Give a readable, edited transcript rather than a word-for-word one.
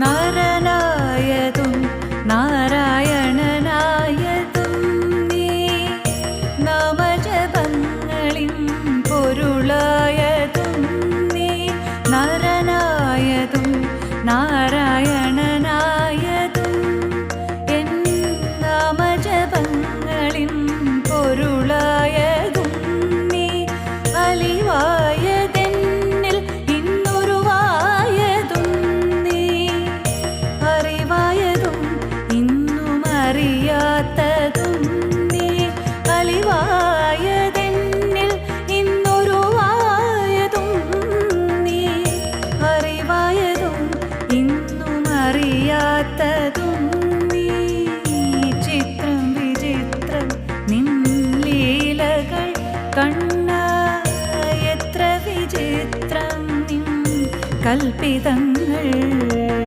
നരനായതും നാരായണനായതും നീ നാമജപങ്ങളിൻ പൊരുളായതും നീ നരനായതും നാരായണനായതും എൻ നാമജപങ്ങളിൻ പൊരുളായതും നീ അലിവായതെന്നിൽ ഇന്നുരുവായതും നീ അറിവായതും ഇന്നും അറിയാത്തതും നീ അലിവായതെന്നിൽ ഇന്നുരുവായതും നീ അറിവായതും ഇന്നും അറിയാത്തതും നീ ചിത്രം വിചിത്രം നിൻ ലീലകൾ കണ്ണ എത്ര വിചിത്രം നിൻ കൽപ്പിതങ്ങൾ